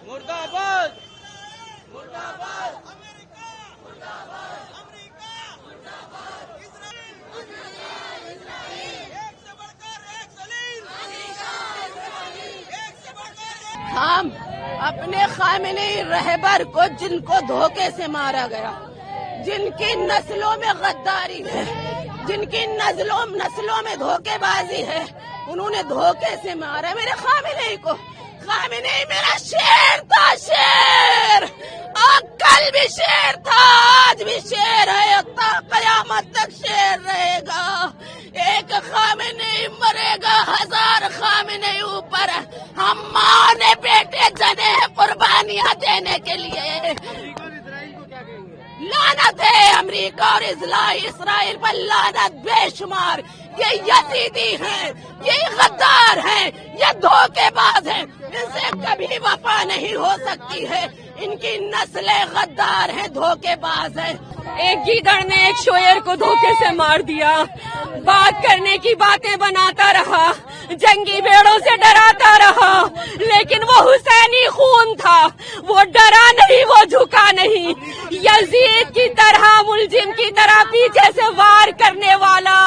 मुर्दाबाद, मुर्दाबाद, अमेरिका, मुर्दाबाद, अमेरिका, मुर्दाबाद, इस्राइल, एक से बढ़कर एक जलील, एक से बढ़कर एक। हम अपने खामिनी रहबर को, जिनको धोखे से मारा गया, जिनकी नस्लों में गद्दारी है, जिनकी नस्लों में धोखेबाजी है, उन्होंने धोखे से मारा मेरे खामिनी को। खामिनी मेरा शेर था, शेर, और कल भी शेर था, आज भी शेर है, कयामत तक शेर रहेगा। एक खामिनी मरेगा, 1000 खामिनी ऊपर। हम माँ ने बेटे जने हैं कुर्बानियां देने के लिए। लानत है अमेरिका और इसराइल पर, लानत बेशुमार। ये यजीदी हैं, ये गद्दार हैं, ये धोखेबाज हैं, इनसे कभी वफा नहीं हो सकती है। इनकी नस्लें गद्दार हैं, धोखेबाज हैं। एक गीदड़ ने एक शोयर को धोखे से मार दिया, बात करने की बातें बनाता रहा, जंगी भेड़ों से डराता रहा, लेकिन वो हुसैनी खून था, वो डरा नहीं, वो झुका नहीं। यजीद की तरह, मुलजिम की तरह पीछे से वार करने वाला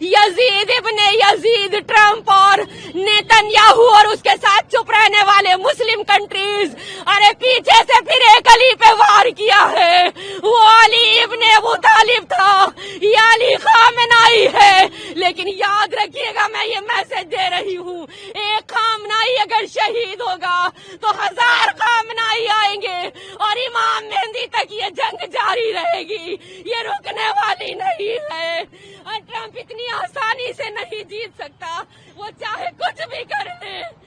यजीद इब्ने यजीद, ट्रम्प और नेतन्याहू और उसके साथ चुप रहने वाले मुस्लिम कंट्रीज, अरे पीछे से फिर एक अली पे वार किया है। वो अली इब्ने अबू तालिब था, ये अली खामनाई है। लेकिन याद रखिएगा, मैं ये मैसेज दे रही हूँ, एक खामनाई अगर शहीद होगा तो 1000 खामनाई आएंगे और इमाम मेहंदी तक ये जंग जारी रहेगी, ये रुकने वाली नहीं है। और ट्रम्प इतनी आसानी से नहीं जीत सकता, वो चाहे कुछ भी करे।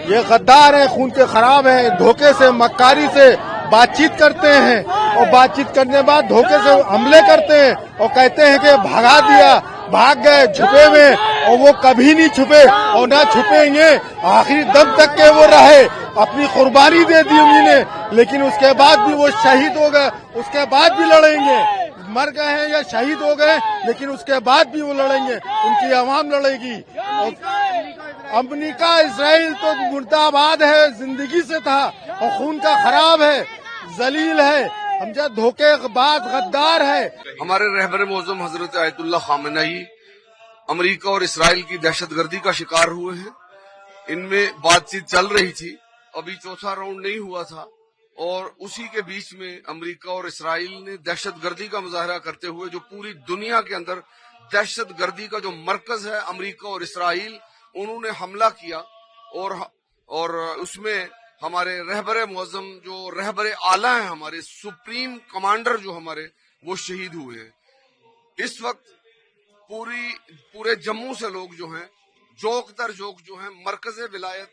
ये गद्दार है, खून के खराब है, धोखे से, मक्कारी से बातचीत करते हैं और बातचीत करने के बाद धोखे से हमले करते हैं और कहते हैं कि भगा दिया, भाग गए छुपे हुए, और वो कभी नहीं छुपे और ना छुपेंगे। आखिरी दम तक के वो रहे, अपनी कुर्बानी दे दी उन्होंने, लेकिन उसके बाद भी वो शहीद हो गए, उसके बाद भी लड़ेंगे। मर गए हैं या शहीद हो गए, लेकिन उसके बाद भी वो लड़ेंगे, उनकी आवाम लड़ेगी। अमेरिका इसराइल तो मुर्दाबाद है, जिंदगी से था, और खून का खराब है, जलील है, हमजा धोखेबाज गद्दार है। हमारे रहबर मौजूम हजरत आयतुल्लाह खामेनी अमेरिका और इसराइल की दहशतगर्दी का शिकार हुए हैं। इनमें बातचीत चल रही थी, अभी चौथा राउंड नहीं हुआ था, और उसी के बीच में अमेरिका और इसराइल ने दहशतगर्दी का मुजाहरा करते हुए, जो पूरी दुनिया के अंदर दहशतगर्दी का जो मरकज है अमेरिका और इसराइल, उन्होंने हमला किया, और उसमें हमारे रहबर मुअज्जम, जो रहबर आला हैं, हमारे सुप्रीम कमांडर जो हमारे, वो शहीद हुए हैं। इस वक्त पूरे जम्मू से लोग जो हैं, जोक दर जोक जो हैं, मरकज विलायत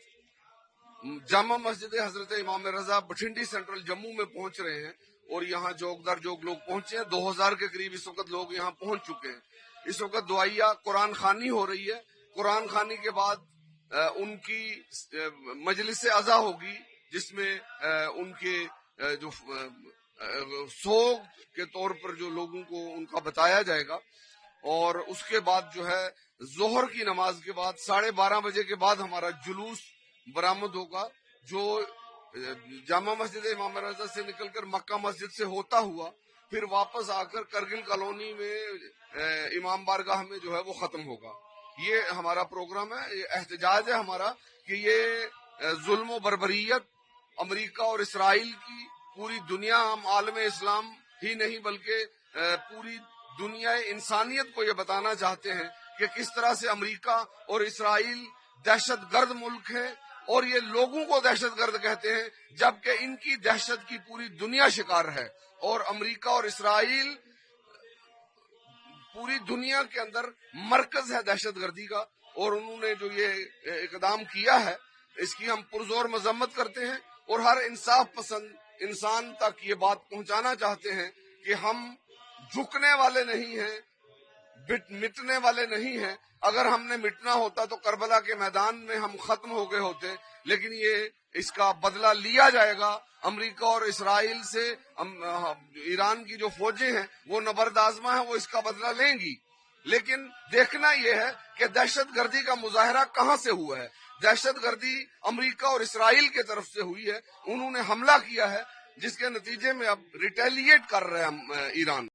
जामा मस्जिद हजरत इमाम रजा बठिंडी सेंट्रल जम्मू में पहुंच रहे हैं, और यहाँ जोक दर जोक लोग पहुंचे हैं। 2000 के करीब इस वक्त लोग यहाँ पहुंच चुके हैं। इस वक्त दुआया कुरान खानी हो रही है। कुरान खानी के बाद उनकी मजलिस अज़ा होगी, जिसमें उनके जो सोग के तौर पर जो लोगों को उनका बताया जाएगा, और उसके बाद जो है जोहर की नमाज के बाद 12:30 बजे के बाद हमारा जुलूस बरामद होगा, जो जामा मस्जिद इमाम रजा से निकलकर मक्का मस्जिद से होता हुआ फिर वापस आकर करगिल कॉलोनी में इमाम बारगाह में जो है वो खत्म होगा। ये हमारा प्रोग्राम है, ये एहतजाज है हमारा कि ये जुल्म बर्बरियत अमेरिका और इसराइल की पूरी दुनिया, हम आलम इस्लाम ही नहीं बल्कि पूरी दुनिया इंसानियत को ये बताना चाहते हैं कि किस तरह से अमेरिका और इसराइल दहशतगर्द मुल्क है, और ये लोगों को दहशतगर्द कहते हैं, जबकि इनकी दहशत की पूरी दुनिया शिकार है। और अमेरिका और इसराइल पूरी दुनिया के अंदर मरकज है दहशतगर्दी का, और उन्होंने जो ये इकदाम किया है, इसकी हम पुरजोर मजम्मत करते हैं, और हर इंसाफ पसंद इंसान तक ये बात पहुंचाना चाहते हैं कि हम झुकने वाले नहीं हैं, मिटने वाले नहीं हैं। अगर हमने मिटना होता तो करबला के मैदान में हम खत्म हो गए होते, लेकिन ये इसका बदला लिया जाएगा। अमेरिका और इसराइल से ईरान की जो फौजें हैं वो नबरदाजमा है, वो इसका बदला लेंगी। लेकिन देखना ये है कि दहशतगर्दी का मुजाहरा कहाँ से हुआ है। दहशतगर्दी अमेरिका और इसराइल के तरफ से हुई है। उन्होंने हमला किया है, जिसके नतीजे में अब रिटेलिएट कर रहे हैं ईरान।